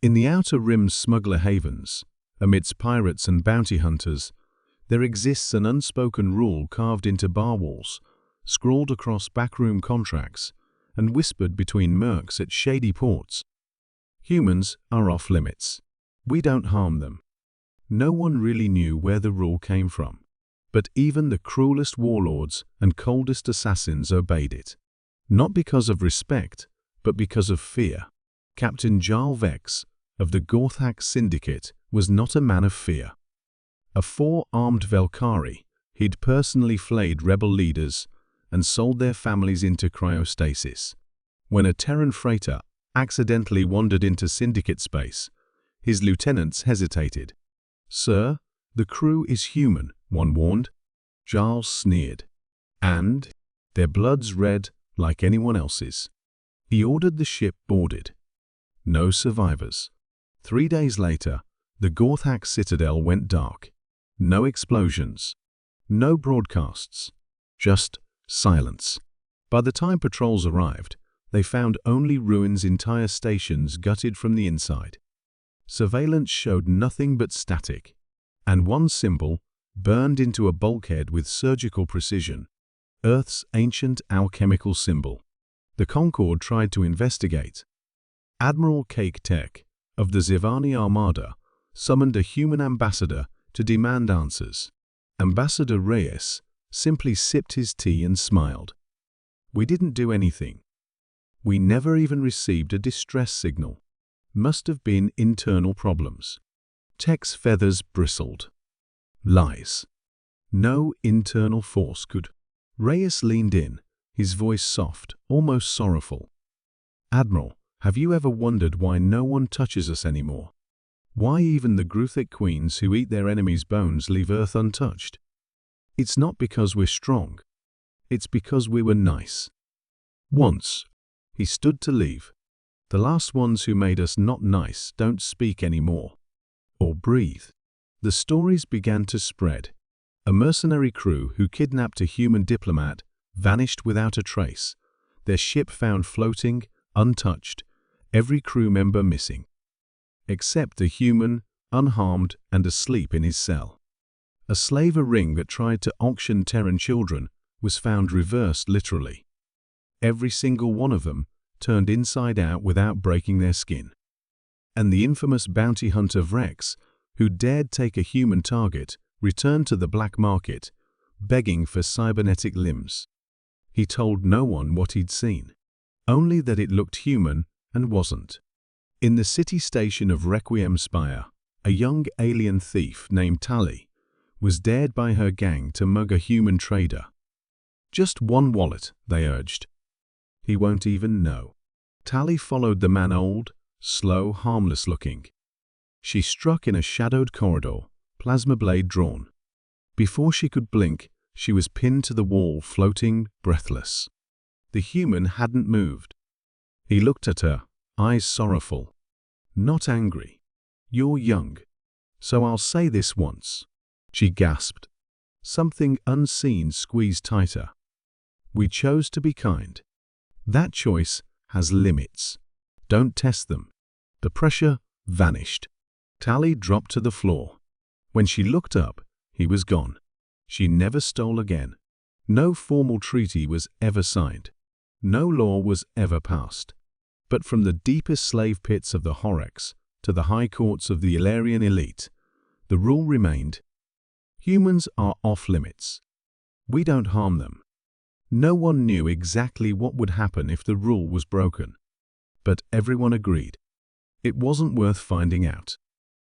In the Outer Rim's smuggler havens, amidst pirates and bounty hunters, there exists an unspoken rule carved into bar walls, scrawled across backroom contracts, and whispered between mercs at shady ports. Humans are off limits. We don't harm them. No one really knew where the rule came from, but even the cruelest warlords and coldest assassins obeyed it. Not because of respect, but because of fear. Captain Jarl Vex of the Gorthak Syndicate was not a man of fear. A four-armed Velkari, he'd personally flayed rebel leaders and sold their families into cryostasis. When a Terran freighter accidentally wandered into Syndicate space, his lieutenants hesitated. "Sir, the crew is human," one warned. Jarl sneered. "And their blood's red like anyone else's." He ordered the ship boarded. No survivors. 3 days later, the Gorthak citadel went dark. No explosions. No broadcasts. Just silence. By the time patrols arrived, they found only ruins, entire stations gutted from the inside. Surveillance showed nothing but static, and one symbol, burned into a bulkhead with surgical precision, Earth's ancient alchemical symbol. The Concord tried to investigate. Admiral Cake Tech of the Zivani Armada summoned a human ambassador to demand answers. Ambassador Reyes simply sipped his tea and smiled. "We didn't do anything. We never even received a distress signal. Must have been internal problems." Tech's feathers bristled. Lies. No internal force could. Reyes leaned in, his voice soft, almost sorrowful. "Admiral, have you ever wondered why no one touches us anymore? Why even the Gruthik queens who eat their enemies' bones leave Earth untouched? It's not because we're strong. It's because we were nice. Once." He stood to leave. "The last ones who made us not nice don't speak anymore. Or breathe." The stories began to spread. A mercenary crew who kidnapped a human diplomat vanished without a trace, their ship found floating, untouched, every crew member missing. Except the human, unharmed and asleep in his cell. A slaver ring that tried to auction Terran children was found reversed literally. Every single one of them turned inside out without breaking their skin. And the infamous bounty hunter Vrex, who dared take a human target, returned to the black market, begging for cybernetic limbs. He told no one what he'd seen, only that it looked human and wasn't. In the city station of Requiem Spire, a young alien thief named Tali was dared by her gang to mug a human trader. "Just one wallet," they urged. "He won't even know." Tali followed the man, old, slow, harmless looking. She struck in a shadowed corridor, plasma blade drawn. Before she could blink, she was pinned to the wall, floating, breathless. The human hadn't moved. He looked at her, eyes sorrowful. "Not angry. You're young. So I'll say this once." She gasped. Something unseen squeezed tighter. "We chose to be kind. That choice has limits. Don't test them." The pressure vanished. Tali dropped to the floor. When she looked up, he was gone. She never stole again. No formal treaty was ever signed. No law was ever passed. But from the deepest slave pits of the Orcs to the high courts of the Illyrian elite, the rule remained: humans are off limits. We don't harm them. No one knew exactly what would happen if the rule was broken, but everyone agreed. It wasn't worth finding out.